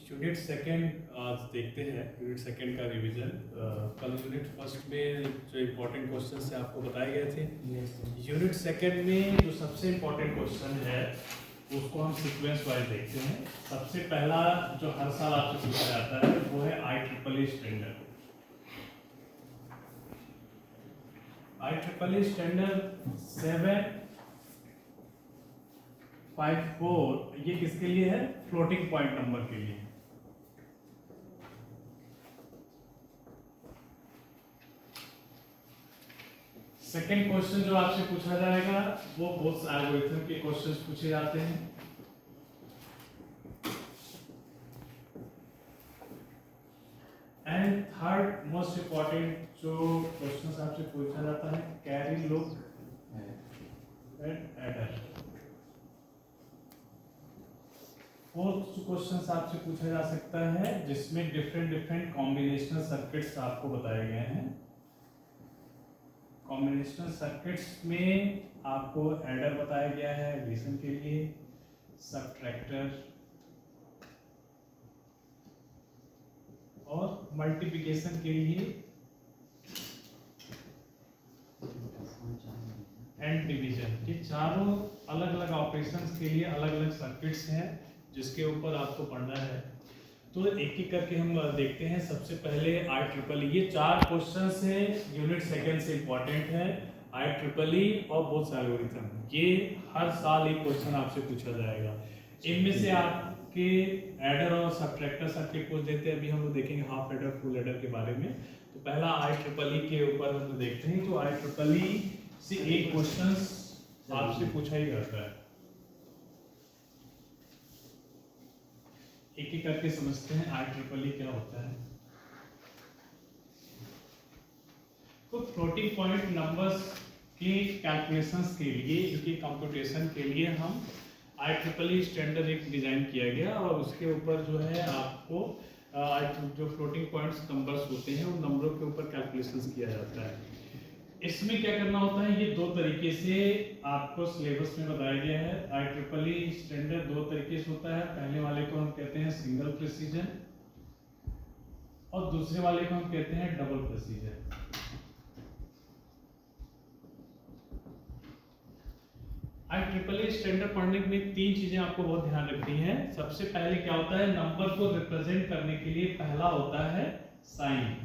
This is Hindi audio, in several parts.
यूनिट सेकंड आज देखते हैं। यूनिट सेकंड का रिवीजन कल यूनिट फर्स्ट में जो इम्पोर्टेंट क्वेश्चन से आपको बताए गए थे। यूनिट सेकंड में जो सबसे इम्पोर्टेंट क्वेश्चन है उसको हम सीक्वेंस वाइज देखते हैं। सबसे पहला जो हर साल आपसे पूछा जाता है वो है IEEE स्टैंडर्ड। IEEE स्टैंडर्ड 754 ये किसके लिए है? फ्लोटिंग पॉइंट नंबर के लिए। सेकेंड क्वेश्चन जो आपसे पूछा जाएगा वो बोथ एल्गोरिथम के क्वेश्चंस पूछे जाते हैं। एंड थर्ड मोस्ट इंपॉर्टेंट जो क्वेश्चंस आपसे पूछा जाता है carry look and adder. Fourth questions आपसे पूछा जा सकता है जिसमें डिफरेंट कॉम्बिनेशनल सर्किट्स आपको बताए गए हैं। कॉम्बिनेशनल सर्किट्स में आपको एडर बताया गया है एडिशन के लिए, सबट्रैक्टर और मल्टीप्लिकेशन के लिए एंड डिवीजन। ये चारों अलग अलग ऑपरेशंस के लिए अलग अलग सर्किट्स हैं जिसके ऊपर आपको पढ़ना है। तो एक एक करके हम देखते हैं। सबसे पहले IEEE, ये चार क्वेश्चंस हैं यूनिट सेकंड से इंपॉर्टेंट है। IEEE और बोथ एल्गोरिथम, ये हर साल एक क्वेश्चन आपसे पूछा जाएगा। इनमें से आपके एडर और सबट्रैक्टर सर्किट पूछ देते हैं। अभी हम लोग देखेंगे हाफ एडर फुल एडर के बारे में। तो पहला IEEE के ऊपर हम देखते हैं। तो IEEE से एक क्वेश्चन आपसे पूछा ही जाता है। एक एक करके समझते हैं IEEE क्या होता है। तो फ्लोटिंग पॉइंट नंबर्स के कैलकुलेशंस के लिए, इनके कंप्यूटेशन के लिए हम IEEE स्टैंडर्ड एक डिजाइन किया गया और उसके ऊपर जो है आपको जो फ्लोटिंग पॉइंट्स नंबर्स होते हैं उन नंबरों के ऊपर कैलकुलेशंस किया जाता है। इसमें क्या करना होता है, ये दो तरीके से आपको सिलेबस में बताया गया है। IEEE स्टैंडर्ड दो तरीके से होता है। पहले वाले को हम कहते हैं सिंगल प्रिसीजन और दूसरे वाले को हम कहते हैं डबल प्रिसीजन। IEEE स्टैंडर्ड पढ़ने में तीन चीजें आपको बहुत ध्यान रखनी है। सबसे पहले क्या होता है, नंबर को रिप्रेजेंट करने के लिए पहला होता है साइन।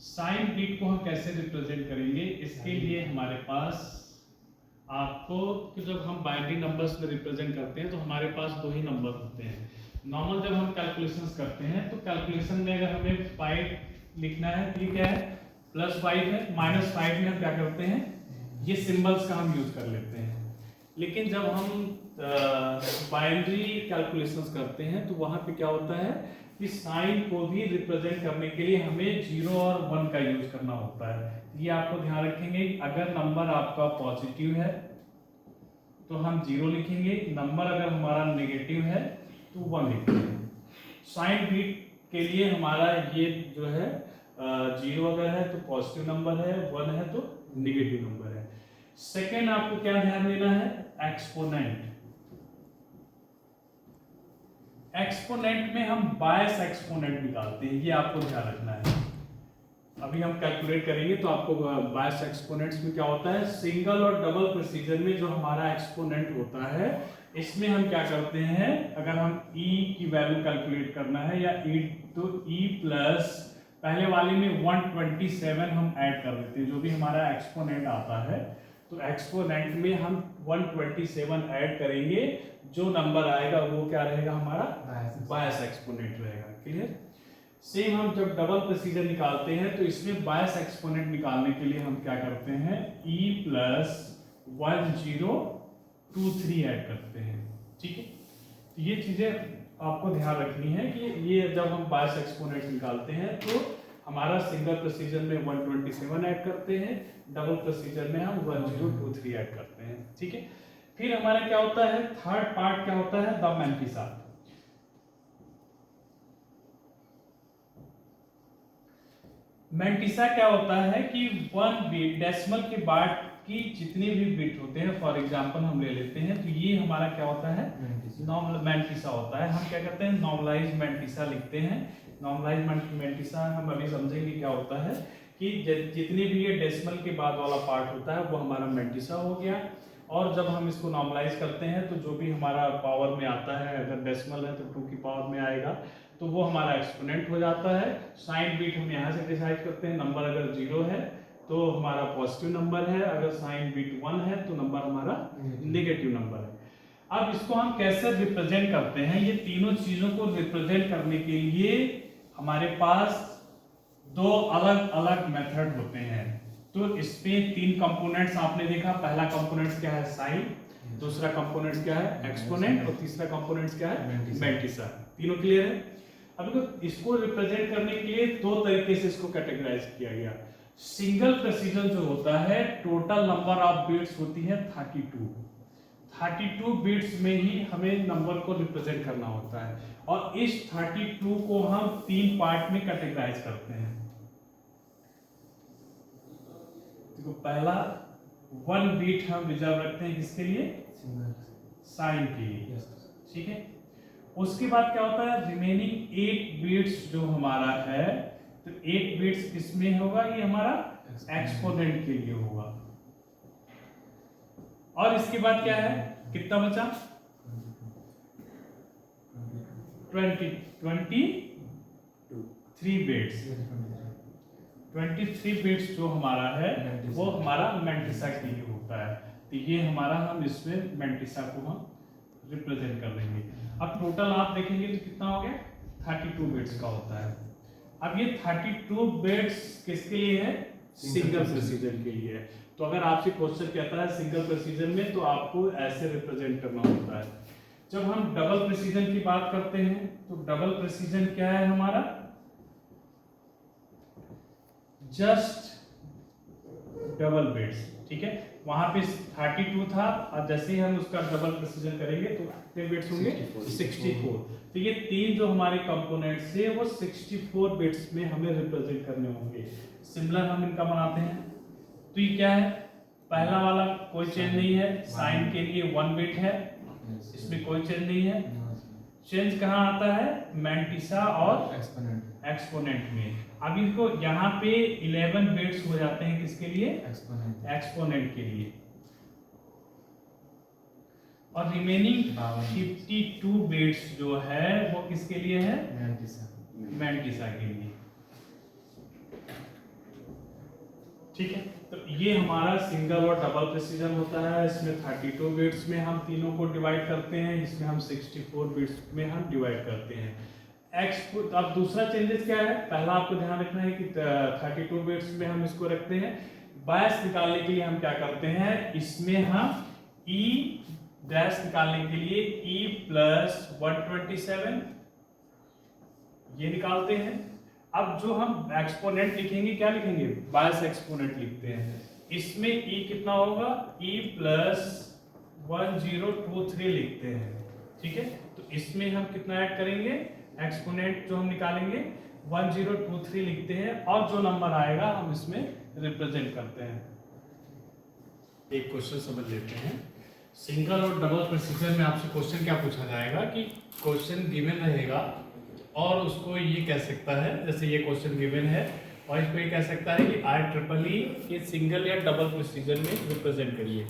साइन बीट को हम कैसे रिप्रेजेंट करेंगे, इसके लिए हमारे पास आपको कि जब हम बाइनरी नंबर्स में रिप्रेजेंट करते हैं तो हमारे पास दो ही नंबर होते हैं। नॉर्मल जब हम कैलकुलेशंस करते हैं तो कैलकुलेशन में अगर हमें 5 लिखना है तो ये क्या है, +5 है। -5 में हम क्या करते हैं, ये सिंबल्स का हम यूज कर लेते हैं। लेकिन जब हम बाइनरी कैलकुलेशंस करते हैं तो वहां पे क्या होता है कि साइन को भी रिप्रेजेंट करने के लिए हमें 0 और 1 का यूज करना होता है। ये आपको ध्यान रखेंगे कि अगर नंबर आपका पॉजिटिव है तो हम 0 लिखेंगे, नंबर अगर हमारा नेगेटिव है तो 1 लिखेंगे। साइन बीट के लिए हमारा ये जो है 0 अगर है तो पॉजिटिव नंबर है, 1 है तो नेगेटिव नंबर है। सेकेंड आपको क्या ध्यान देना है, एक्सपोनेंट। एक्सपोनेंट में हम बायस एक्सपोनेंट निकालते हैं, ये आपको ध्यान रखना है। अभी हम कैलकुलेट करेंगे तो आपको बायस एक्सपोनेंट्स में क्या होता है, सिंगल और डबल प्रिसीजन में जो हमारा एक्सपोनेंट होता है इसमें हम क्या करते हैं, अगर हम e की वैल्यू कैलकुलेट करना है या e तो e प्लस पहले वाले में 127 हम ऐड कर देते हैं। जो भी हमारा एक्सपोनेंट आता है तो एक्सपोनेंट में हम 127 ऐड करेंगे, जो नंबर आएगा वो क्या रहेगा, हमारा बायस एक्सपोनेंट रहेगा। क्लियर। सेम हम जब डबल प्रिसीजन निकालते हैं तो इसमें बायस एक्सपोनेंट निकालने के लिए हम क्या करते हैं, e प्लस 1023 ऐड करते हैं। ठीक है, तो ये चीजें आपको ध्यान रखनी है कि ये जब हम बायस एक्सपोनेंट निकालते हैं तो हमारा सिंगल प्रिसीजन में 127 ऐड करते हैं, डबल प्रिसीजन में हम 1023 ऐड करते हैं। ठीक है, फिर हमारा क्या होता है, थर्ड पार्ट क्या होता है, द मैंटिसा। मैंटिसा क्या होता है कि 1 बीट डेसिमल के बाद की जितने भी बिट होते हैं, फॉर एग्जांपल हम ले लेते हैं, तो ये हमारा क्या होता है, नॉर्मल मैंटिसा होता है। हम क्या करते हैं, नॉर्मलाइज मैंटिसा लिखते हैं। नॉर्मलाइज मैंटिसा हम अभी समझेंगे क्या होता है कि जितने भी ये डेसिमल के बाद वाला पार्ट होता है वो हमारा मैंटिसा हो गया। और जब हम इसको नॉर्मलाइज करते हैं तो जो भी हमारा पावर में आता है, अगर डेसिमल है तो 2 की पावर में आएगा, तो वो हमारा एक्सपोनेंट हो जाता है। साइन बीट हम यहाँ से डिसाइड करते हैं, नंबर अगर 0 है तो हमारा पॉजिटिव नंबर है, अगर साइन बीट 1 है तो नंबर हमारा नेगेटिव नंबर है। अब इसको हम कैसे रिप्रेजेंट करते हैं, ये तीनों चीजों को रिप्रेजेंट करने के लिए हमारे पास 2 अलग अलग मेथड होते हैं। तो इसमें 3 कंपोनेंट्स आपने देखा। पहला कंपोनेंट क्या है, साइन, दूसरा कंपोनेंट क्या है, एक्सपोनेंट, और तीसरा कंपोनेंट क्या है, मैंटिसा। तीनों क्लियर है। अब इसको रिप्रेजेंट करने के लिए 2 तरीके से इसको कैटेगराइज किया गया। सिंगल प्रेसिजन जो होता है, टोटल नंबर ऑफ बिट्स होती है 32 बिट्स में ही हमें नंबर को रिप्रेजेंट करना होता है। और इस 32 को हम 3 पार्ट में कैटेगराइज करते हैं। तो पहला 1 बीट हम रिजर्व रखते हैं, किसके लिए, साइन के लिए, ठीक है। उसके बाद क्या होता है, रिमेनिंग 8 बिट्स जो हमारा है, तो 8 बिट्स किसमें होगा, ये हमारा एक्सपोनेंट के लिए होगा। और इसके बाद क्या है, कितना बचा, 23 बिट्स। 23 बिट्स जो हमारा है वो हमारा मैंटिसा के लिए होता है। तो ये हमारा, हम इसमें मैंटिसा को हम रिप्रेजेंट कर लेंगे। अब टोटल आप देखेंगे तो कितना हो गया, 32 बिट्स का होता है। अब ये 32 बिट्स किसके लिए है, सिंगल प्रेसिजन के लिए है। तो अगर आपसे क्वेश्चन कहता है सिंगल प्रेसिजन में, तो आपको ऐसे रिप्रेजेंट करना होता है। जब हम डबल प्रेसिजन की बात करते हैं, तो डबल प्रेसिजन क्या है हमारा, जस्ट डबल बिट्स, ठीक है। वहां पे 32 था, और जैसे ही हम उसका डबल प्रेसिजन करेंगे तो कितने बिट्स होंगे, 64। तो ये 3 जो हमारे कंपोनेंट्स है वो 64 बिट्स में हमें रिप्रेजेंट करने होंगे। सिमिलर हम इनका बनाते हैं। तो ये क्या है, पहला वाला कोई चेंज नहीं है, साइन के लिए 1 बिट है, इसमें कोई चेंज नहीं है। चेंज कहाँ आता है, मैंटिसा और एक्सपोनेंट में। अब इनको यहाँ पे 11 बिट्स हो जाते हैं, किसके लिए, एक्सपोनेंट के लिए। और रिमेनिंग 52 बिट्स जो है वो किसके लिए है, मैंटिसा के लिए, ठीक है। तो ये हमारा सिंगल और डबल प्रेसिजन होता है। इसमें 32 बिट्स में हम तीनों को डिवाइड करते हैं, इसमें हम 64 बिट्स में हम डिवाइड करते हैं। अब दूसरा चेंजेस क्या है, पहला आपको ध्यान रखना है कि 32 बिट्स में हम इसको रखते हैं। बायस निकालने के लिए हम क्या करते हैं, इसमें हम ई डैश निकालने के लिए ई प्लस 127 ये निकालते हैं। अब जो हम एक्सपोनेंट लिखेंगे, क्या लिखेंगे, बायस एक्सपोनेंट लिखते हैं। इसमें ई कितना होगा, ई प्लस 1023 लिखते हैं, ठीक है। तो इसमें हम कितना ऐड करेंगे, एक्सपोनेंट जो हम निकालेंगे 1023 लिखते हैं, और जो नंबर आएगा हम इसमें रिप्रेजेंट करते हैं। एक क्वेश्चन समझ लेते हैं। सिंगल और डबल प्रेसिजन में आपसे क्वेश्चन क्या पूछा जाएगा कि क्वेश्चन गिवन रहेगा और उसको ये कह सकता है, जैसे ये क्वेश्चन गिवन है और इसको ये कह सकता है कि IEEE के सिंगल या डबल प्रेसिजन में रिप्रेजेंट करिए।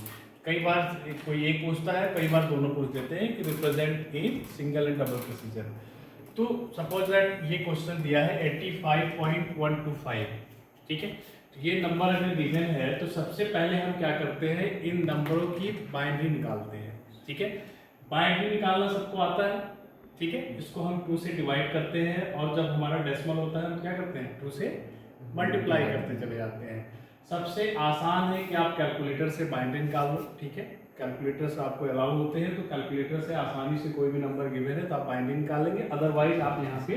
कई बार कोई एक पूछता है, कई बार दोनों पूछ देते हैं कि represent in single and double precision. तो सपोज दैट ये क्वेश्चन दिया है 85.125, ठीक है। तो ये नंबर अगर गिवन है तो सबसे पहले हम क्या करते हैं, इन नंबरों की बाइनरी निकालते हैं, ठीक है। बाइनरी निकालना सबको आता है, ठीक है। इसको हम 2 से डिवाइड करते हैं, और जब हमारा डेसिमल होता है हम क्या करते हैं, 2 से मल्टीप्लाई करते चले जाते हैं। सबसे आसान है कि आप कैलकुलेटर से बाइनरी निकाल लो, ठीक है। कैलकुलेटर से आपको अलाउ होते हैं, तो कैलकुलेटर से आसानी से कोई भी नंबर गिवन है तो आप बाइनरी निकाल लेंगे। अदरवाइज आप यहाँ से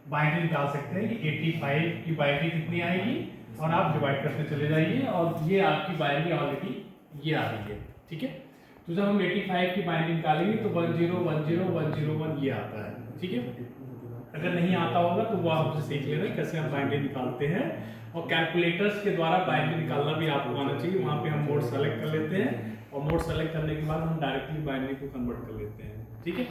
बाइनरी निकाल सकते हैं कि 85 की बाइनरी कितनी आएगी, और आप डिवाइड करते चले जाइए, और ये आपकी बाइनरी ऑलरेडी ये आ रही है, ठीक है। तो जब हम 85 की बाइनरी निकालेंगे तो 1010101 ये आता है, ठीक है। अगर नहीं आता होगा तो वो आप सीख लेना कैसे हम बाइनरी निकालते हैं। और कैलकुलेटर्स के द्वारा बाइनरी निकालना भी आपको आना चाहिए। वहाँ पे हम मोड सेलेक्ट कर लेते हैं और मोड सेलेक्ट करने के बाद हम डायरेक्टली बाइनरी को कन्वर्ट कर लेते हैं, ठीक है।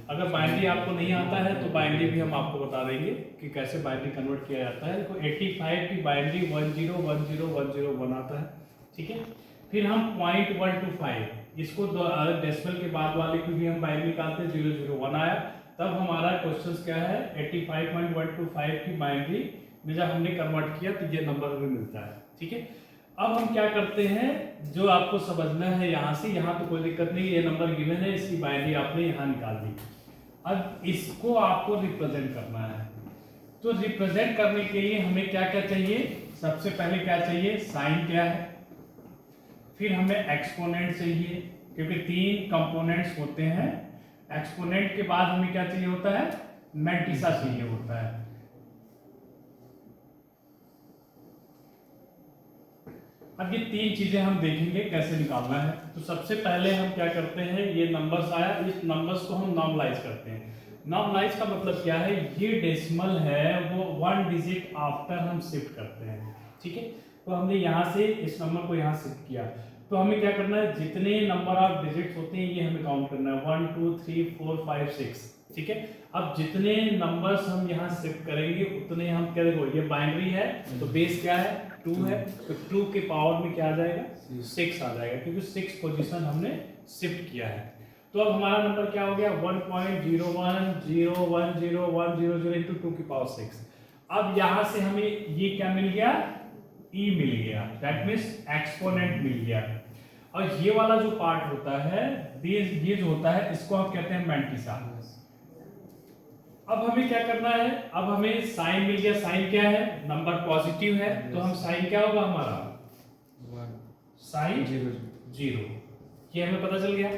अगर बाइनरी आपको नहीं आता है तो बाइनरी भी हम आपको बता देंगे कि कैसे बाइनरी कन्वर्ट किया जाता है। तो 85 की बाइनरी 101010 आता है, ठीक है। फिर हम 0.125 इसको डेसिमल के बाद वाले की भी हम बाइनरी निकालते हैं, 001 आया। तब हमारा क्वेश्चन क्या है, 85.125 की बाइनरी में जब हमने कन्वर्ट किया तो ये नंबर हमें मिलता है, ठीक है। अब हम क्या करते हैं, जो आपको समझना है यहाँ से, यहाँ तो कोई दिक्कत नहीं, ये नंबर गिवन है, इसकी बाइनरी आपने यहाँ निकाल दी। अब इसको आपको रिप्रेजेंट करना है। तो रिप्रेजेंट करने के लिए हमें क्या क्या चाहिए, सबसे पहले क्या चाहिए, साइन क्या है, फिर हमें एक्सपोनेंट चाहिए क्योंकि 3 कंपोनेंट्स होते हैं। एक्सपोनेंट के बाद हमें क्या चाहिए होता है, मैंटिसा चाहिए होता है। अब ये 3 चीजें हम देखेंगे कैसे निकालना है। तो सबसे पहले हम क्या करते हैं, ये नंबर्स आया, इस नंबर्स को हम नॉर्मलाइज करते हैं। नॉर्मलाइज का मतलब क्या है, ये डेसिमल है वो 1 डिजिट आफ्टर हम शिफ्ट करते हैं, ठीक है। तो हमने यहाँ से इस नंबर को यहाँ शिफ्ट किया, तो हमें क्या करना है, जितने नंबर ऑफ डिजिट्स होते हैं ये हमें काउंट करना है, 1 2 3 4 5 6, ठीक है। अब जितने नंबर्स हम यहाँ शिफ्ट करेंगे उतने हम क्या, देखो ये बाइनरी है तो बेस क्या है, 2 है, तो 2 के पावर में क्या आ जाएगा, 6 आ जाएगा क्योंकि 6 पोजीशन हमने शिफ्ट किया है। तो अब हमारा नंबर क्या हो गया, 1.01010100 into 2 की पावर 6। अब यहाँ से हमें ये क्या मिल गया, e मिल गया, दैट मीन्स एक्सपोनेंट मिल गया। और ये वाला जो पार्ट होता है, ये जो होता है, इसको हम कहते हैं मैंटिसा। अब हमें क्या करना है, अब हमें साइन मिल गया। साइन क्या है, नंबर पॉजिटिव है, तो हम साइन क्या होगा हमारा, साइन 0, ये हमें पता चल गया।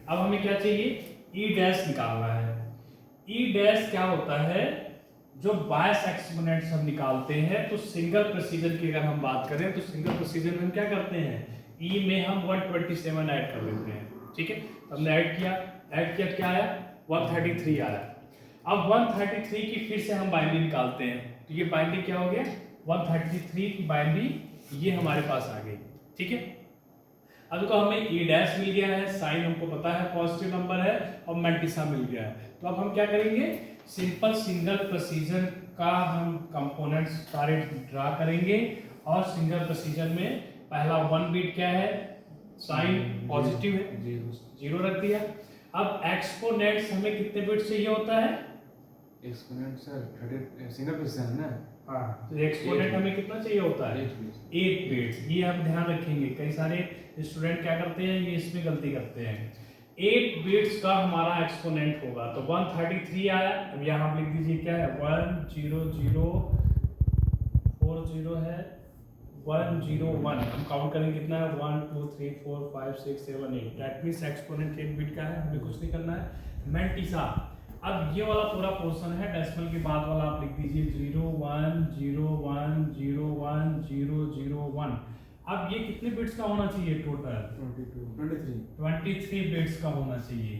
अब हमें क्या चाहिए, ई डैश निकालना है। ई डैश क्या होता है, जो बायस एक्सपोनेंट्स हम निकालते हैं, तो सिंगल प्रेसिजन की अगर हम बात करें तो सिंगल प्रेसिजन में हम क्या करते हैं, ई में हम 127 ऐड कर लेते हैं, ठीक है। हमने ऐड किया क्या आया, 133 आया। अब 133 की फिर से हम बाइनरी निकालते हैं, तो ये बाइनरी क्या हो गया, 133 की बाइनरी ये हमारे पास आ गई, ठीक है। अब देखो हमें ई डैश मिल गया है, साइन हमको पता है पॉजिटिव नंबर है, और मैंटिसा मिल गया है। तो अब हम क्या करेंगे, सिंपल सिंगल प्रेसिजन का हम कंपोनेंट्स सारे ड्रा करेंगे, और सिंगल प्रेसिजन में पहला 1 बिट क्या है, साइन पॉजिटिव है, 0 रख दिया। अब एक्सपोनेंट्स हमें कितने बिट्स चाहिए होता है, एक्सपोनेंट सर सिंगल प्रेसिजन ना, हाँ, तो एक्सपोनेंट हमें कितना चाहिए होता है, 8 बिट्स। ये हम ध्यान रखेंगे, कई सारे स्टूडेंट क्या करते हैं, ये इसमें गलती करते हैं। 8 बिट्स का हमारा एक्सपोनेंट होगा, तो 133 आया। अब यहाँ आप लिख दीजिए क्या है, 10040 है, 101। हम काउंट करेंगे कितना है, 1 2 3 4 5 6 7 8, दैट मींस एक्सपोनेंट 8 बिट का है, हमें कुछ नहीं करना है। मैंटिसा, अब ये वाला पूरा पोर्शन है, डेसिमल के बाद वाला आप लिख दीजिए 0 1 0 1 0 1 0 0 1। अब ये कितने बिट्स का होना चाहिए टोटल, 23 बिट्स का होना चाहिए।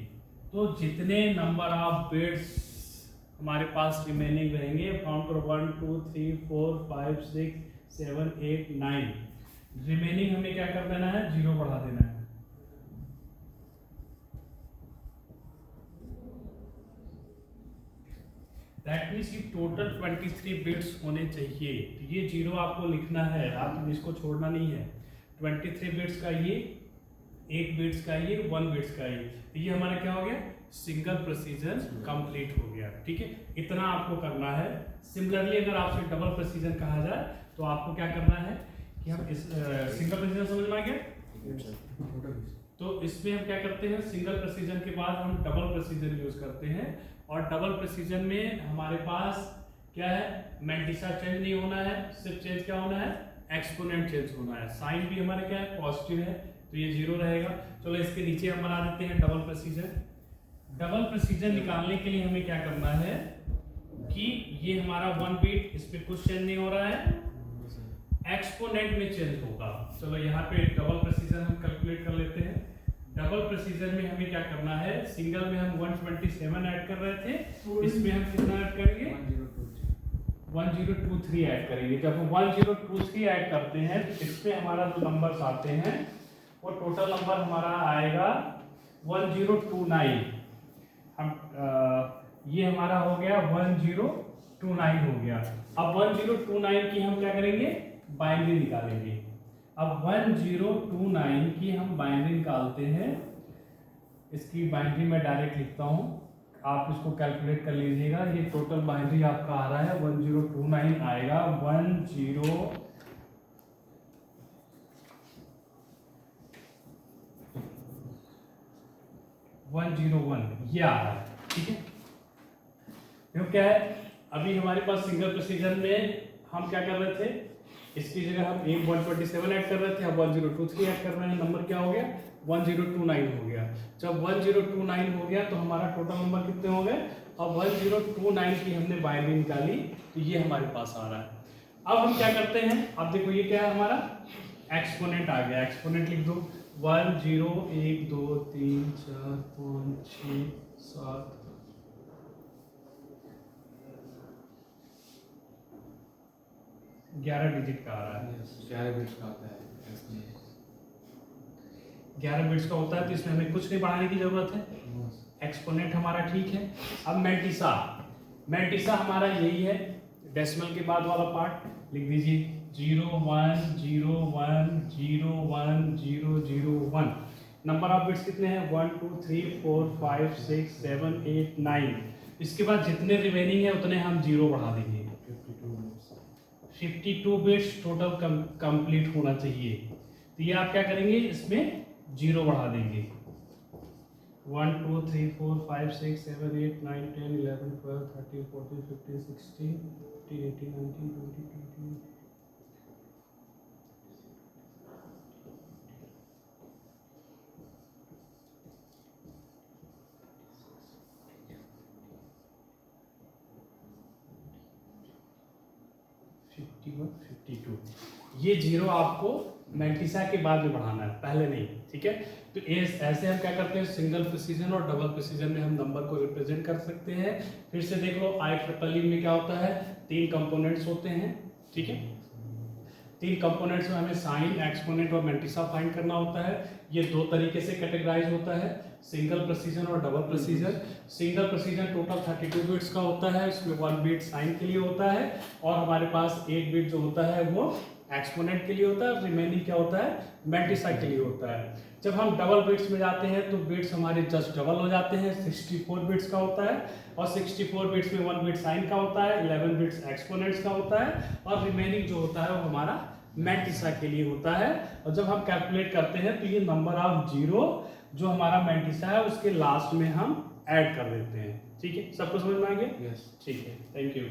तो जितने नंबर ऑफ बिट्स हमारे पास रिमेनिंग रहेंगे, काउंट करो, 1 2 3 4 5 6 7 8 9, रिमेनिंग हमें क्या कर देना है, 0 बढ़ा देना है। दैट मीन्स कि टोटल 23 बिट्स होने चाहिए। तो ये 0 आपको लिखना है, आप इसको छोड़ना नहीं है। 23 बिट्स का ये, 8 बिट्स का ये, 1 बिट्स का ये, तो ये हमारा क्या हो गया, सिंगल प्रेसिजन कंप्लीट हो गया, ठीक है। इतना आपको करना है। सिमिलरली अगर आपसे डबल प्रेसिजन कहा जाए तो आपको क्या करना है कि हम इस सिंगल प्रेसिजन समझ में आ गया, तो इसमें हम क्या करते हैं, सिंगल प्रेसिजन के बाद हम डबल प्रेसिजन यूज करते हैं। और डबल प्रेसिजन में हमारे पास क्या है, मैंटिसा चेंज नहीं होना है, सिर्फ चेंज क्या होना है, एक्सपोनेंट चेंज होना है। साइन भी हमारा क्या है, पॉजिटिव है, तो ये 0 रहेगा। चलो इसके नीचे हम बना देते हैं डबल प्रेसिजन। डबल प्रेसिजन निकालने के लिए हमें क्या करना है कि ये हमारा 1 बिट, इस पे कुछ चेंज नहीं हो रहा है, एक्सपोनेंट में चेंज होगा। चलो यहाँ पे डबल प्रेसिजन हम कैलकुलेट कर लेते हैं। डबल प्रेसिजन में हमें क्या करना है, सिंगल में हम 127 ऐड कर रहे थे, इसमें हम कितना ऐड करेंगे, 1023 ऐड करेंगे। जब हम 1023 ऐड करते हैं तो इसमें हमारा जो नंबर्स आते हैं वो टोटल नंबर हमारा आएगा 1029। हम ये हमारा हो गया 1029 हो गया। अब 1029 की हम क्या करेंगे, बाइनरी निकालेंगे। अब 1029 की हम बाइनरी निकालते हैं। इसकी बाइनरी मैं डायरेक्ट लिखता हूँ, आप इसको कैलकुलेट कर लीजिएगा। ये टोटल बाइनरी आपका आ रहा है 1029 आएगा 101 ये आ रहा है, ठीक है। क्यों क्या है, अभी हमारे पास सिंगल प्रिसीजन में हम क्या कर रहे थे, इसकी जगह हम 127 ऐड कर रहे थे, अब 1023 ऐड कर रहे हैं। नंबर क्या हो गया, 1029 हो गया। जब 1029 हो गया तो हमारा टोटल नंबर कितने हो गए। अब 1029 की हमने बाइनरी निकाली तो ये हमारे पास आ रहा है। अब हम क्या करते हैं, अब देखो ये क्या है हमारा एक्सपोनेंट आ गया। एक्सपोनेंट लिख दो 1 0 1 2 3 4 5 6 7 11 डिजिट का आ रहा है। 11 बिट्स का आता है इसमें। 11 बिट्स का होता है तो इसमें हमें कुछ नहीं बढ़ाने की जरूरत है। एक्सपोनेंट हमारा ठीक है। अब मैंटिसा हमारा यही है, डेसिमल के बाद वाला पार्ट लिख दीजिए 0 1 0 1 0 1 0 0 1। नंबर ऑफ बिट्स कितने हैं 1 2 3 4 5 6 7 8 9। इसके बाद जितने रिमेनिंग है उतने हम 0 बढ़ा देंगे। 52 बिट्स टोटल कंप्लीट होना चाहिए। तो ये आप क्या करेंगे, इसमें 0 बढ़ा देंगे। 1 2 3 4 5 6 7 8 9 10 11 12 13 14 15 16 17 18 19 20 21 51 52। ये 0 आपको मैंटिसा के बाद में बढ़ाना है, पहले नहीं, ठीक है। तो ऐसे हम क्या करते हैं, सिंगल प्रिसीजन और डबल प्रिसीजन में हम नंबर को रिप्रेजेंट कर सकते हैं। फिर से देख लो IEEE में क्या होता है, 3 कंपोनेंट्स होते हैं, ठीक है। 3 कंपोनेंट्स में हमें साइन, एक्सपोनेंट और मैंटिसा फाइंड करना होता है। ये 2 तरीके से कैटेगराइज होता है, सिंगल प्रिसीजन और double precision. Single precision total 32 bits का होता है, इसमें 1 बिट साइन के लिए होता है और हमारे पास 8 बिट जो होता है वो एक्सपोनेंट के लिए होता है, रिमेनिंग क्या होता है मैंटिसा के लिए होता है। जब हम डबल बिट्स में जाते हैं तो बिट्स हमारे जस्ट डबल हो जाते हैं, 64 बिट्स का होता है और 64 बिट्स में 1 बिट साइन का होता है, 11 बिट्स एक्सपोनेंट्स का होता है और रिमेनिंग जो होता है वो हमारा मैंटिसा के लिए होता है। और जब हम कैलकुलेट करते हैं तो ये नंबर ऑफ 0 जो हमारा मैंटिसा है उसके लास्ट में हम ऐड कर देते हैं, ठीक है। सबको समझ में आ गया? यस। ठीक है, थैंक यू।